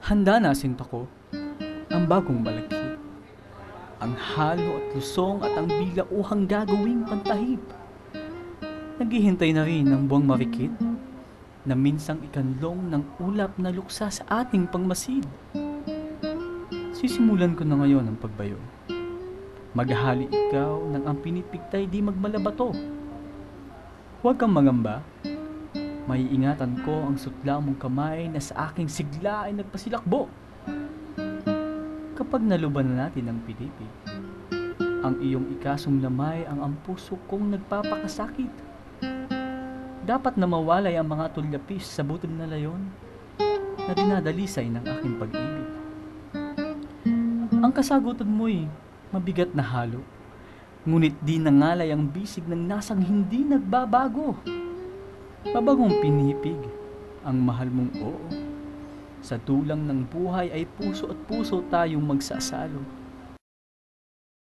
Handa na sinta ko ang bagong malaki, ang halo at lusong at ang bilauhang gagawing pantahip. Naghihintay na rin ang buwang marikit na minsang ikanlong ng ulap na luksa sa ating pangmasid. Sisimulan ko na ngayon ang pagbayo. Maghahali ikaw ng ang pinipigtay di magmalabato. Huwag kang mangamba. Maiingatan ko ang sutla mong kamay na sa aking sigla ay nagpasilakbo. Kapag naluban na natin ang pinipig, ang iyong ikasong lamay ang puso kong nagpapakasakit. Dapat na mawalay ang mga tulyapis sa butol na layon na dinadalisay ng aking pag-ibig. Ang kasagutan mo'y mabigat na halo, ngunit di nangalay ang bisig ng nasang hindi nagbabago. Mabagong pinipig ang mahal mong oo. Sa tulang ng buhay ay puso at puso tayong magsasalo.